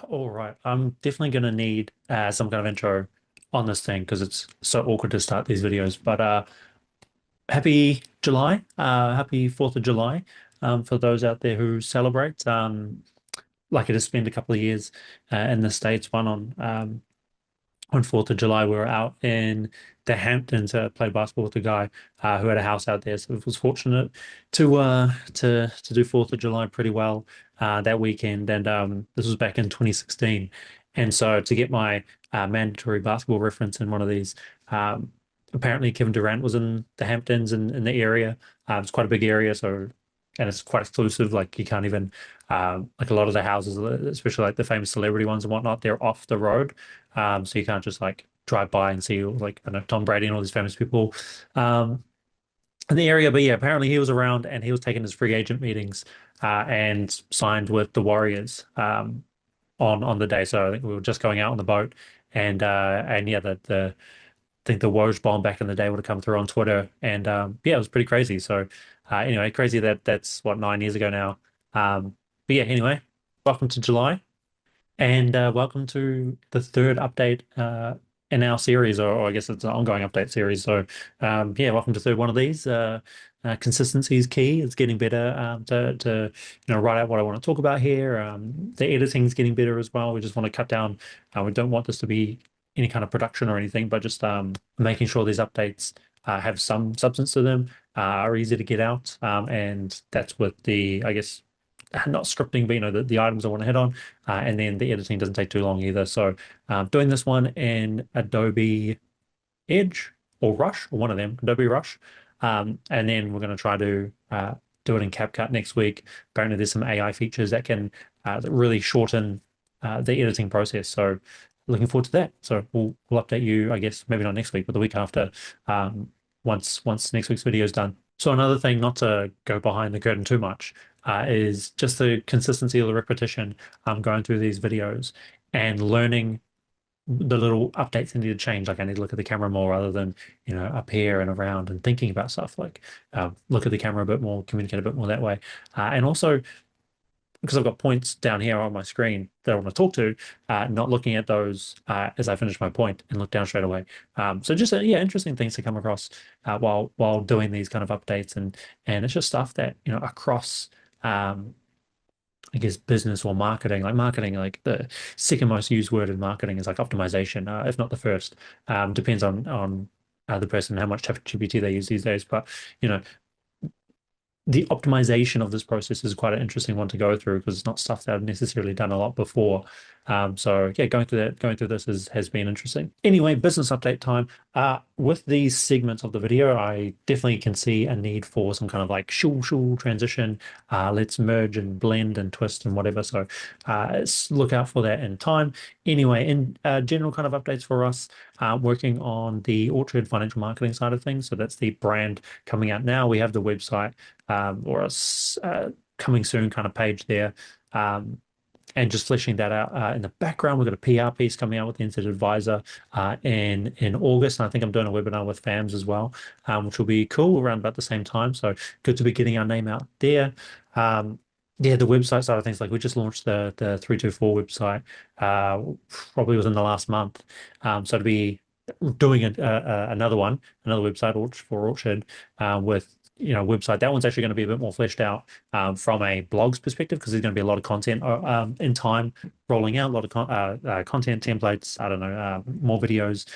All right. I'm definitely going to need some kind of intro on this thing because it's so awkward to start these videos. But happy July. Happy 4th of July for those out there who celebrate. Lucky to spend a couple of years in the States. One on 4th of July, we were out in the Hamptons to play basketball with a guy who had a house out there. So I was fortunate to do 4th of July pretty well that weekend. And this was back in 2016. And so to get my mandatory basketball reference in one of these, apparently Kevin Durant was in the Hamptons in the area. It's quite a big area, so and it's quite exclusive. Like you can't even like a lot of the houses, especially like the famous celebrity ones and whatnot, they're off the road. So you can't just like drive by and see like I don't know Tom Brady and all these famous people um, in the area. But yeah, apparently he was around and he was taking his free agent meetings and signed with the Warriors on the day. So I think we were just going out on the boat and yeah, the I think the Woj bomb back in the day would have come through on Twitter and yeah, it was pretty crazy. So anyway, crazy that that's what 9 years ago now. But yeah, anyway, welcome to July. And welcome to the third update in our series, or I guess it's an ongoing update series. So, yeah, welcome to third one of these. Consistency is key. It's getting better to write out what I want to talk about here. The editing is getting better as well. We just want to cut down. We don't want this to be any kind of production or anything, but just making sure these updates have some substance to them, are easy to get out, and that's with the, I guess not scripting, but the items I want to hit on, and then the editing doesn't take too long either. So doing this one in Adobe Edge or Rush, or one of them, Adobe Rush, and then we're going to try to do it in CapCut next week. Apparently, there's some AI features that can that really shorten the editing process. So looking forward to that. So we'll update you, I guess, maybe not next week, but the week after, once next week's video is done. So another thing, not to go behind the curtain too much, is just the consistency of the repetition going through these videos and learning the little updates I need to change. Like I need to look at the camera more rather than, up here and around and thinking about stuff. Like look at the camera a bit more, communicate a bit more that way. And also because I've got points down here on my screen that I want to talk to, not looking at those as I finish my point and look down straight away. So just yeah, interesting things to come across while doing these kind of updates, and it's just stuff that across I guess business or marketing. Like marketing, like the second most used word in marketing is like optimization, if not the first. Depends on the person, how much ChatGPT they use these days, but you know the optimization of this process is quite an interesting one to go through because it's not stuff that I've necessarily done a lot before. So yeah, going through this has been interesting. Anyway, business update time. With these segments of the video, I definitely can see a need for some kind of like shul transition. Let's merge and blend and twist and whatever. So look out for that in time. Anyway, in general kind of updates for us, working on the Orchard financial marketing side of things. So that's the brand coming out now. We have the website or a coming soon kind of page there. And just fleshing that out in the background, we've got a PR piece coming out with the Instant Advisor in August. And I think I'm doing a webinar with FAMS as well, which will be cool around about the same time. So good to be getting our name out there. Yeah, the website side of things, like we just launched the 324 website probably within the last month. So to be doing another another website for Orchard with website. That one's actually going to be a bit more fleshed out from a blogs perspective because there's going to be a lot of content in time rolling out, a lot of content templates. I don't know, more videos.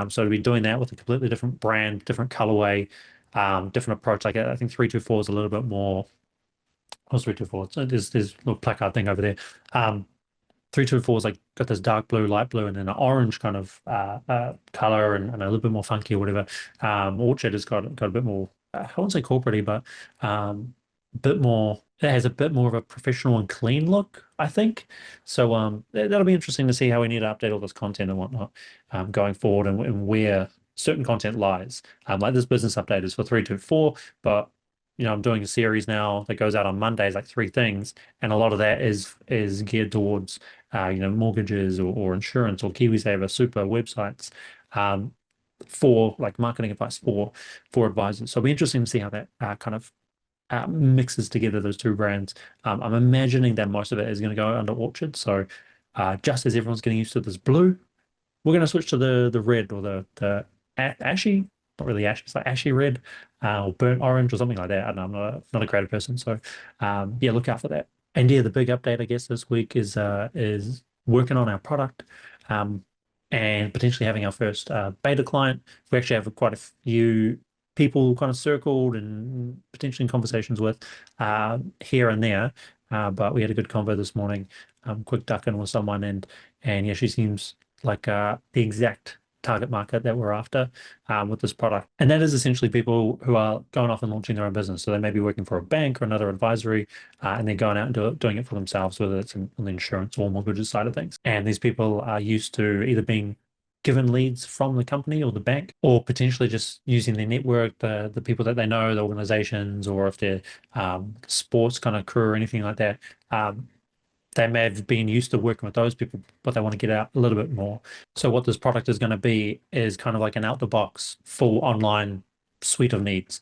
So to be doing that with a completely different brand, different colorway, different approach. Like I think 324 is a little bit more. What's 324? So there's a little placard thing over there. 324 is like got this dark blue, light blue, and then an orange kind of color and a little bit more funky or whatever. Orchard has got a bit more, I won't say corporate but a bit more. It has a bit more of a professional and clean look, I think. So that'll be interesting to see how we need to update all this content and whatnot going forward and where certain content lies. Like this business update is for 324, but I'm doing a series now that goes out on Mondays, like three things, and a lot of that is geared towards mortgages or insurance or KiwiSaver, super websites for like marketing advice for advisors. So it'll be interesting to see how that kind of mixes together those two brands. I'm imagining that most of it is going to go under Orchard. So just as everyone's getting used to this blue, we're going to switch to the red or the ashy, not really ashy, it's like ashy red or burnt orange or something like that. I don't know, I'm not a creative person, so yeah, look out for that. And yeah, the big update I guess this week is working on our product um, and potentially having our first beta client. We actually have quite a few people kind of circled and potentially in conversations with here and there. But we had a good convo this morning, quick duck in with someone, and yeah, she seems like the exact target market that we're after with this product. And that is essentially people who are going off and launching their own business. So they may be working for a bank or another advisory, and they're going out and doing it for themselves, whether it's on the insurance or mortgages side of things. And these people are used to either being given leads from the company or the bank, or potentially just using their network, the people that they know, the organizations, or if they're sports kind of crew or anything like that. They may have been used to working with those people, but they want to get out a little bit more. So what this product is going to be is kind of like an out-the-box full online suite of needs.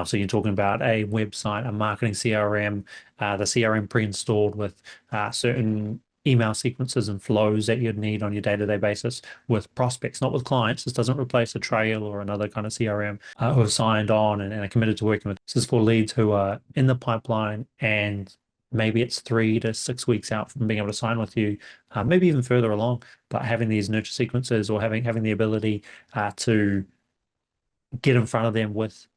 So you're talking about a website, a marketing CRM, the CRM pre-installed with certain email sequences and flows that you'd need on your day-to-day basis with prospects, not with clients. This doesn't replace a Trail or another kind of CRM who have signed on and are committed to working with. This is for leads who are in the pipeline and maybe it's 3 to 6 weeks out from being able to sign with you, maybe even further along. But having these nurture sequences or having the ability to get in front of them with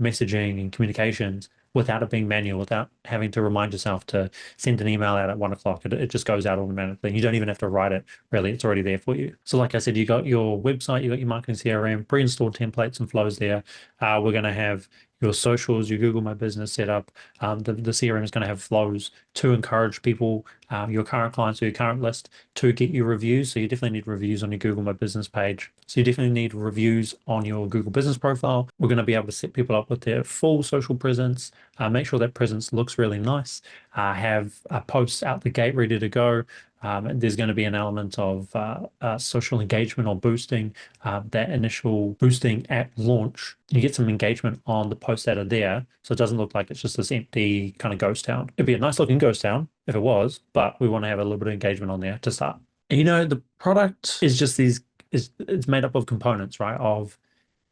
messaging and communications without it being manual, without having to remind yourself to send an email out at 1 o'clock. It just goes out automatically. You don't even have to write it, really. It's already there for you. So like I said, you got your website, you got your marketing CRM, pre-installed templates and flows there. We're going to have your socials, your Google My Business set up. The CRM is going to have flows to encourage people, your current clients or your current list, to get you reviews. So you definitely need reviews on your Google My Business page. So you definitely need reviews on your Google Business profile. We're going to be able to set people up with their full social presence, make sure that presence looks really nice, have posts out the gate ready to go. There's going to be an element of social engagement or boosting, that initial boosting at launch. You get some engagement on the posts that are there, so it doesn't look like it's just this empty kind of ghost town. It'd be a nice looking ghost town if it was, but we want to have a little bit of engagement on there to start. And, the product is just it's made up of components, right? Of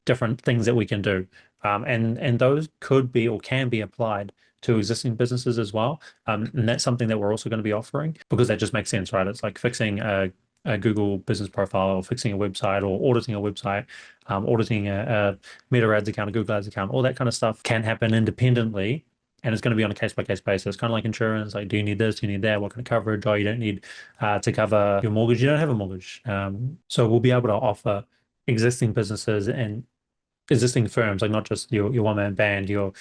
different things that we can do. And those could be or can be applied to existing businesses as well. And that's something that we're also going to be offering because that just makes sense, right? It's like fixing a Google business profile or fixing a website or auditing a website, auditing a Meta Ads account, a Google Ads account, all that kind of stuff can happen independently. And it's going to be on a case-by-case basis, kind of like insurance. Like, do you need this? Do you need that? What kind of coverage? Oh, you don't need to cover your mortgage. You don't have a mortgage. So we'll be able to offer existing businesses and existing firms, like not just your one-man band, your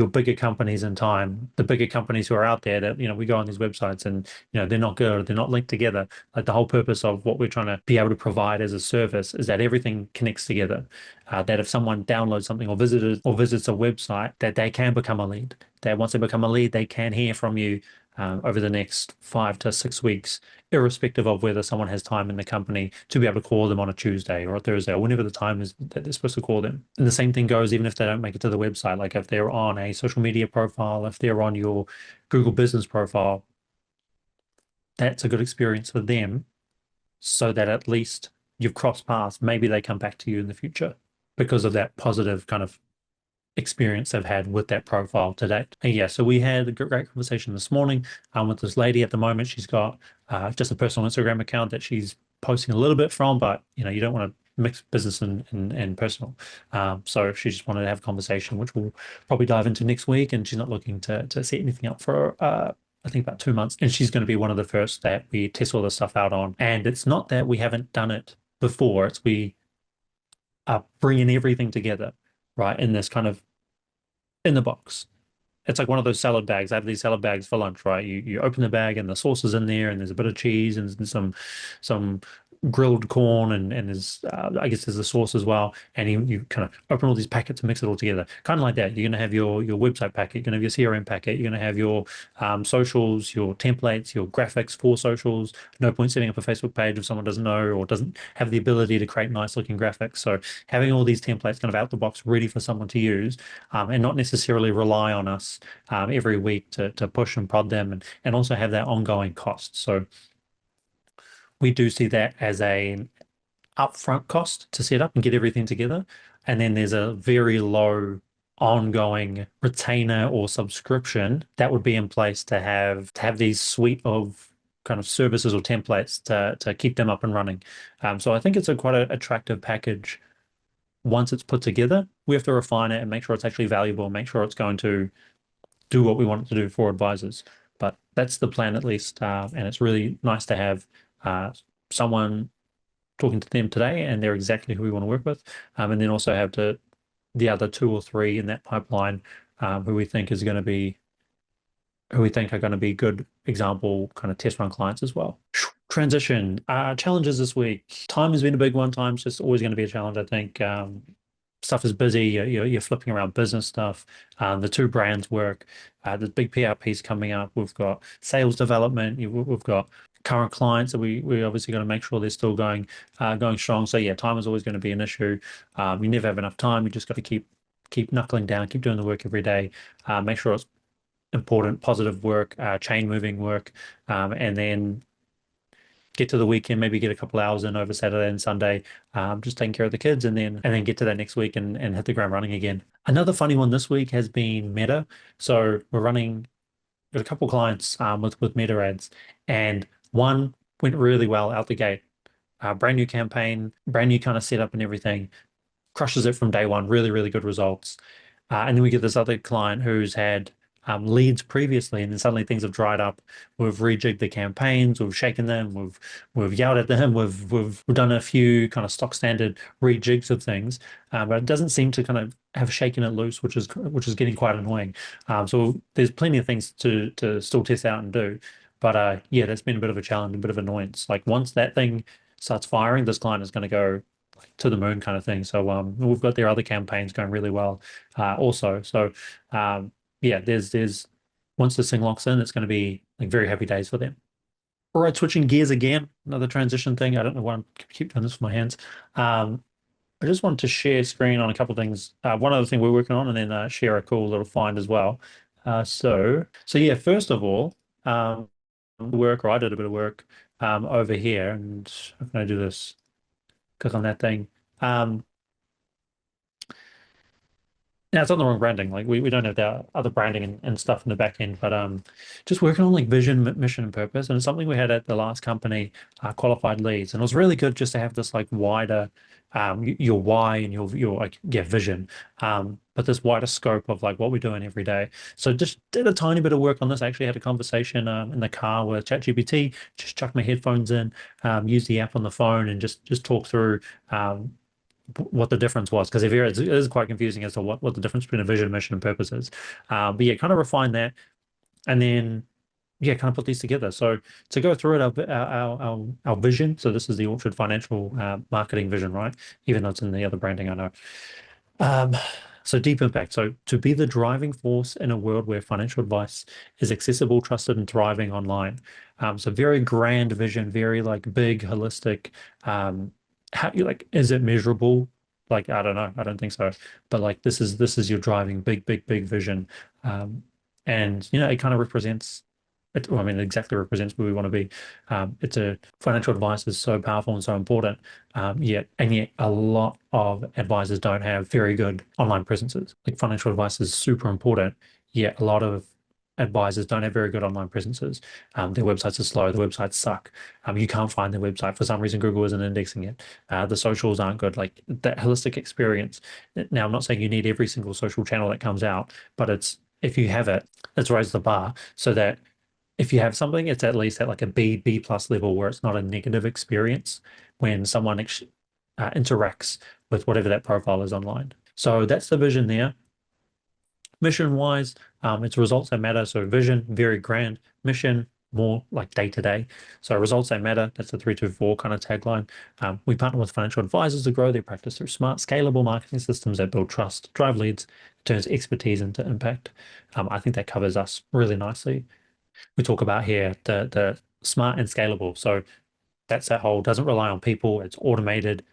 bigger companies in time, the bigger companies who are out there that, we go on these websites and, they're not good or they're not linked together. Like the whole purpose of what we're trying to be able to provide as a service is that everything connects together. That if someone downloads something or visits a website, that they can become a lead. That once they become a lead, they can hear from you over the next 5 to 6 weeks, irrespective of whether someone has time in the company to be able to call them on a Tuesday or a Thursday or whenever the time is that they're supposed to call them. And the same thing goes even if they don't make it to the website. Like if they're on a social media profile, if they're on your Google business profile, that's a good experience for them so that at least you've crossed paths. Maybe they come back to you in the future because of that positive kind of experience they've had with that profile to date. And yeah, so we had a great conversation this morning with this lady. At the moment, she's got just a personal Instagram account that she's posting a little bit from, but you don't want to mix business and personal. So she just wanted to have a conversation, which we'll probably dive into next week. And she's not looking to set anything up for I think about 2 months. And she's going to be one of the first that we test all this stuff out on. And it's not that we haven't done it before, it's we are bringing everything together, right, in this kind of in the box. It's like one of those salad bags. I have these salad bags for lunch, right? You open the bag and the sauce is in there, and there's a bit of cheese and some grilled corn, and there's I guess there's the sauce as well. And you kind of open all these packets and mix it all together, kind of like that. You're gonna have your website packet, you're gonna have your CRM packet, you're gonna have your socials, your templates, your graphics for socials. No point setting up a Facebook page if someone doesn't know or doesn't have the ability to create nice looking graphics. So having all these templates kind of out the box ready for someone to use, and not necessarily rely on us every week to push and prod them and also have that ongoing cost. So we do see that as a upfront cost to set up and get everything together. And then there's a very low ongoing retainer or subscription that would be in place to have these suite of kind of services or templates to keep them up and running. So I think it's a quite a attractive package once it's put together. We have to refine it and make sure it's actually valuable, make sure it's going to do what we want it to do for advisors. But that's the plan at least, and it's really nice to have someone talking to them today, and they're exactly who we want to work with. And then also have the other two or three in that pipeline who we think is going to be who we think are going to be good example kind of test run clients as well. Transition challenges this week. Time has been a big one. Time's just always going to be a challenge, I think. Stuff is busy. You're flipping around business stuff. The two brands work. There's big PRPs coming up. We've got sales development. We've got current clients that we obviously got to make sure they're still going strong. So yeah, time is always going to be an issue. You never have enough time. You just got to keep knuckling down, keep doing the work every day. Make sure it's important, positive work, chain moving work, and then get to the weekend, maybe get a couple hours in over Saturday and Sunday, just taking care of the kids, and then get to that next week and hit the ground running again. Another funny one this week has been Meta. So we're running got a couple clients with Meta ads, and one went really well out the gate. Brand new campaign, brand new kind of setup and everything, crushes it from day one. Really, really good results. And then we get this other client who's had leads previously, and then suddenly things have dried up. We've rejigged the campaigns, we've shaken them, we've yelled at them, we've done a few kind of stock standard rejigs of things, but it doesn't seem to kind of have shaken it loose, which is getting quite annoying. So there's plenty of things to still test out and do, but yeah, that's been a bit of a challenge, a bit of annoyance. Like once that thing starts firing, this client is going to go to the moon kind of thing. So we've got their other campaigns going really well also. So yeah, there's once this thing locks in, it's going to be like very happy days for them. All right, switching gears again, another transition thing. I don't know why I keep doing this with my hands. I just wanted to share screen on a couple of things. One other thing we're working on, and then share a cool little find as well. So yeah, first of all, work, or I did a bit of work over here, and how can I do this? Click on that thing. Um, Now it's not the wrong branding. Like we don't have the other branding and stuff in the back end, but just working on like vision, mission, and purpose. And it's something we had at the last company, qualified leads, and it was really good just to have this like wider, your why and your like yeah vision, but this wider scope of like what we're doing every day. So just did a tiny bit of work on this. I actually had a conversation in the car with ChatGPT. Just chucked my headphones in, use the app on the phone, and just talk through. What the difference was, because if you're, it is quite confusing as to what the difference between a vision, mission, and purpose is. But yeah, kind of refine that, and then yeah, kind of put these together. So to go through it, our vision. So this is the Orchard Financial marketing vision, right? Even though it's in the other branding, I know. Um, so deep impact. So to be the driving force in a world where financial advice is accessible, trusted, and thriving online. So very grand vision, very like big, holistic. How you like, is it measurable? Like, I don't know. I don't think so. But like this is your driving big, big, big vision. And it kind of represents it, well, I mean, it exactly represents where we want to be. It's a financial advice is so powerful and so important. Yet a lot of advisors don't have very good online presences. Like financial advice is super important, yet a lot of advisors don't have very good online presences. Their websites are slow, the websites suck. You can't find their website. For some reason, Google isn't indexing it. The socials aren't good. Like that holistic experience. Now, I'm not saying you need every single social channel that comes out, but if you have it, let's raise the bar so that if you have something, it's at least at like a B plus level where it's not a negative experience when someone interacts with whatever that profile is online. So that's the vision there. Mission wise, it's results that matter. So vision, very grand. Mission, more like day to day. So results that matter. That's the 324 kind of tagline. We partner with financial advisors to grow their practice through smart, scalable marketing systems that build trust, drive leads, turns expertise into impact. I think that covers us really nicely. We talk about here the smart and scalable. So that's that whole doesn't rely on people. It's automated,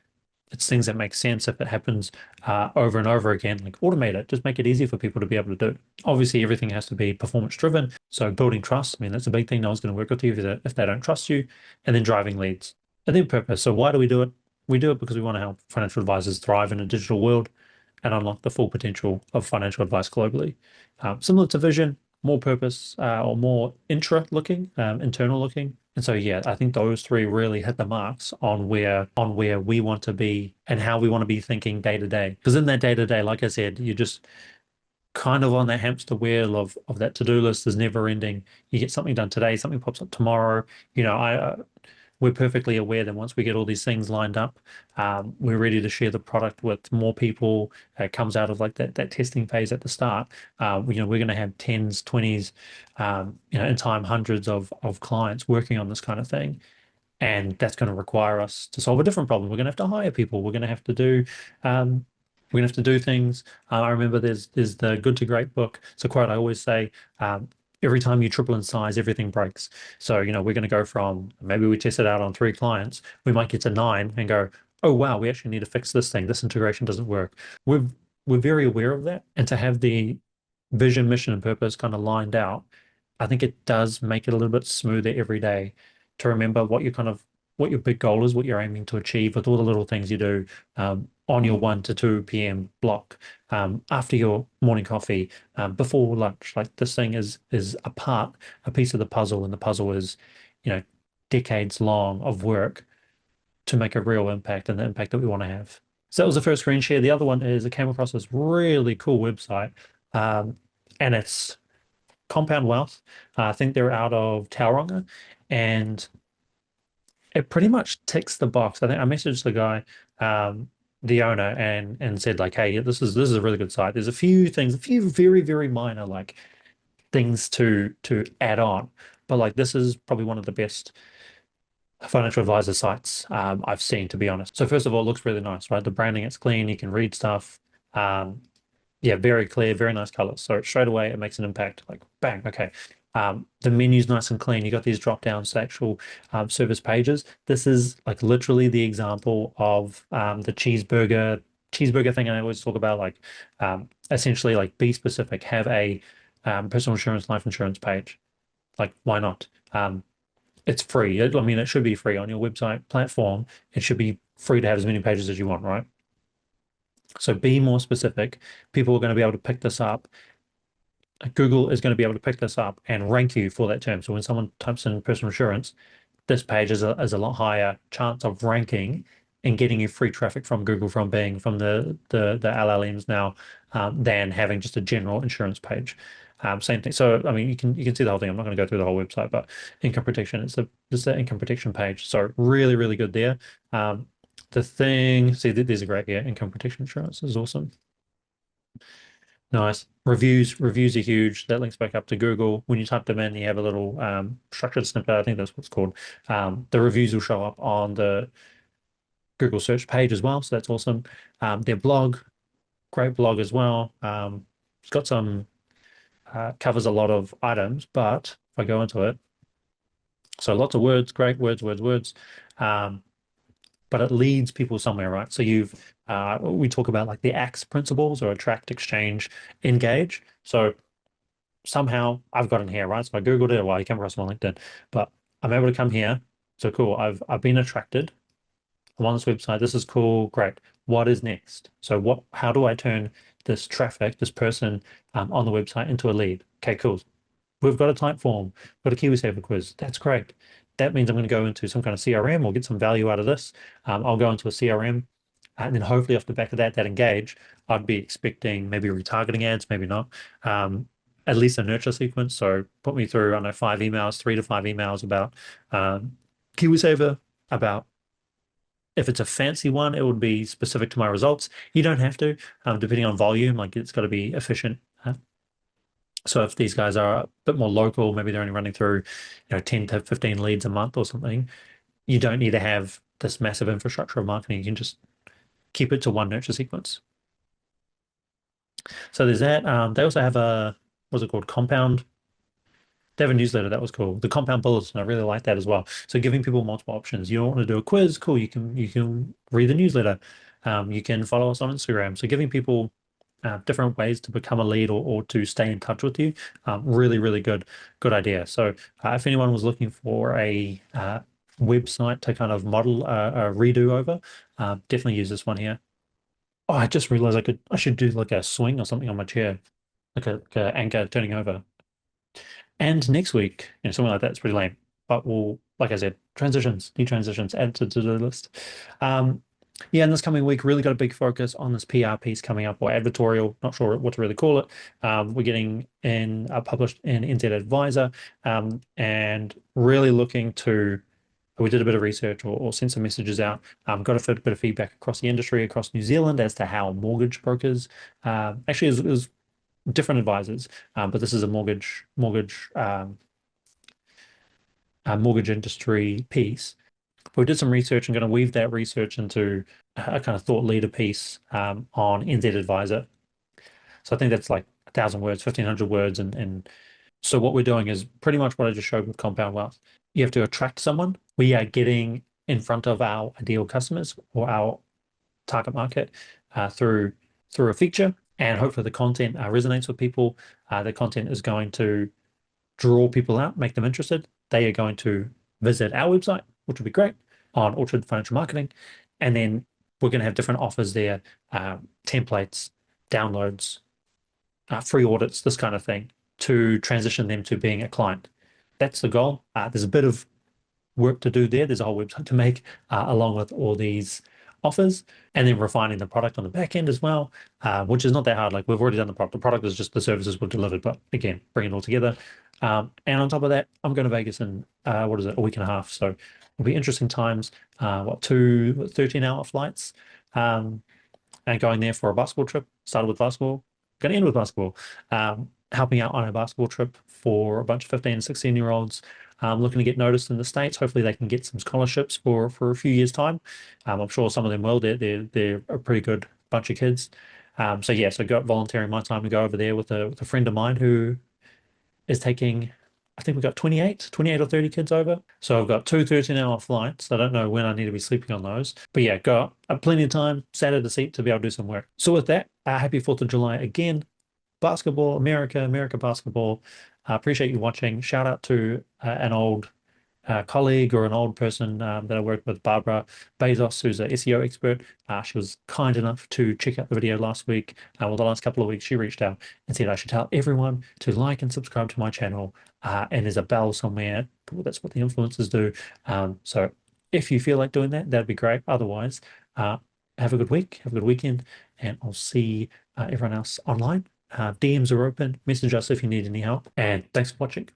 It's things that make sense if it happens over and over again. Like automate it, just make it easy for people to be able to do. Obviously, everything has to be performance driven. So building trust, I mean, that's a big thing. No one's going to work with you if they don't trust you. And then driving leads. And then purpose. So why do we do it? We do it because we want to help financial advisors thrive in a digital world and unlock the full potential of financial advice globally. Similar to vision, more purpose or more intra-looking, internal looking. And so, yeah, I think those three really hit the marks on where we want to be and how we want to be thinking day to day. Because in that day to day, like I said, you just kind of on that hamster wheel of that to-do list is never ending. You get something done today, something pops up tomorrow. We're perfectly aware that once we get all these things lined up, we're ready to share the product with more people. It comes out of like that testing phase at the start. We're going to have tens, 20s, in time hundreds of clients working on this kind of thing. And that's going to require us to solve a different problem. We're going to have to hire people. We're going to have to do we're going to have to do things. I remember there's the Good to Great book. It's a quote I always say, every time you triple in size, everything breaks. So, we're going to go from maybe we test it out on 3 clients, we might get to 9 and go, oh wow, we actually need to fix this thing. This integration doesn't work. We're we're very aware of that. And to have the vision, mission, and purpose kind of lined out, I think it does make it a little bit smoother every day to remember what your big goal is, what you're aiming to achieve with all the little things you do on your 1 to 2 p.m. block, after your morning coffee, before lunch. Like this thing is a piece of the puzzle, and the puzzle is, you know, decades long of work to make a real impact and the impact that we want to have. So that was the first screen share. The other one is I came across this really cool website, um, and it's Compound Wealth. I think they're out of Tauranga, and it pretty much ticks the box. I think I messaged the guy, the owner, and said like, "Hey, this is a really good site. There's a few things, a few very minor like things to add on, but like this is probably one of the best financial advisor sites I've seen, to be honest. So first of all, it looks really nice, right? The branding, it's clean. You can read stuff. Um, yeah, very clear, very nice colors. So straight away, it makes an impact. Like bang, okay. The menu's nice and clean. You got these drop downs to actual service pages. This is like literally the example of the cheeseburger thing I always talk about. Like essentially, like be specific. Have a personal insurance, life insurance page. Like why not? It's free. I mean, it should be free on your website platform. It should be free to have as many pages as you want, right? So be more specific. People are going to be able to pick this up. Google is going to be able to pick this up and rank you for that term. So when someone types in personal insurance, this page is a lot higher chance of ranking and getting you free traffic from Google from being from the LLMs now, than having just a general insurance page. Same thing. So I mean, you can see the whole thing. I'm not going to go through the whole website, but income protection. It's the income protection page. So really good there. The thing. See, these are great here. Income protection insurance is awesome. Nice. Reviews are huge. That links back up to Google. When you type them in, you have a little structured snippet. I think that's what it's called. The reviews will show up on the Google search page as well. So that's awesome. Their blog, great blog as well. It's got some covers a lot of items, but if I go into it, so lots of words, great words. Um, but it leads people somewhere, right? So we talk about like the ACE principles or attract, exchange, engage. So somehow I've got in here, right? So I Googled it, well, I came across it on LinkedIn, but I'm able to come here. So cool. I've been attracted. I'm on this website. This is cool. Great. What is next? So how do I turn this traffic, this person on the website into a lead? Okay, cool. We've got a type form, we've got a KiwiSaver quiz. That's great. That means I'm going to go into some kind of CRM or get some value out of this. I'll go into a CRM, and then hopefully off the back of that engage, I'd be expecting maybe retargeting ads, maybe not. At least a nurture sequence. So put me through, I don't know, 5 emails, 3 to 5 emails about KiwiSaver, about if it's a fancy one, it would be specific to my results. You don't have to, depending on volume, like it's got to be efficient. So if these guys are a bit more local, maybe they're only running through, 10 to 15 leads a month or something, you don't need to have this massive infrastructure of marketing. You can just keep it to one nurture sequence. So there's that. They also have what's it called? Compound. They have a newsletter that was cool. The compound bulletin, I really like that as well. So giving people multiple options. You don't want to do a quiz, cool. You can read the newsletter. You can follow us on Instagram. So giving people different ways to become a lead or to stay in touch with you, really, really good idea. So if anyone was looking for a website to kind of model a redo over, definitely use this one here. Oh, I just realized I should do like a swing or something on my chair, like a anchor turning over. And next week, something like that's pretty lame. But we'll, like I said, transitions, new transitions, add to the list. Um, yeah, and this coming week, really got a big focus on this PR piece coming up, or advertorial, not sure what to really call it. We're getting in published in NZ Advisor, and really looking to. We did a bit of research or sent some messages out. Got a bit of feedback across the industry, across New Zealand, as to how mortgage brokers actually is different advisors, but this is a mortgage industry piece. But we did some research and going to weave that research into a kind of thought leader piece on NZ Advisor. So I think that's like 1,000 words, 1,500 words, and so what we're doing is pretty much what I just showed with compound wealth. You have to attract someone. We are getting in front of our ideal customers or our target market through a feature, and hopefully the content resonates with people. The content is going to draw people out, make them interested. They are going to visit our website, which would be great, on Orchard Financial Marketing, and then we're going to have different offers there, templates, downloads, free audits, this kind of thing, to transition them to being a client. That's the goal. There's a bit of work to do there. There's a whole website to make along with all these offers, and then refining the product on the back end as well, which is not that hard. Like we've already done the product. The product is just the services we've delivered, but again, bring it all together. And on top of that, I'm going to Vegas in what is it, a week and a half. So it'll be interesting times. Two 13-hour flights, and going there for a basketball trip. Started with basketball, going to end with basketball. Helping out on a basketball trip for a bunch of 15 and 16-year-olds looking to get noticed in the States. Hopefully they can get some scholarships for a few years' time. I'm sure some of them will. They're a pretty good bunch of kids. So yeah, so got volunteering my time to go over there with a friend of mine who is taking, I think we got 28 or 30 kids over. So I've got two 13-hour flights. I don't know when I need to be sleeping on those. But yeah, got plenty of time, sat at a seat to be able to do some work. So with that, happy 4th of July again. Basketball, America basketball. I appreciate you watching. Shout out to an old colleague or an old person that I worked with, Barbara Bezos, who's an SEO expert. She was kind enough to check out the video last week. The last couple of weeks, she reached out and said I should tell everyone to like and subscribe to my channel. And there's a bell somewhere. That's what the influencers do. So if you feel like doing that, that'd be great. Otherwise, have a good week, have a good weekend, and I'll see everyone else online. DMs are open. Message us if you need any help. And thanks for watching.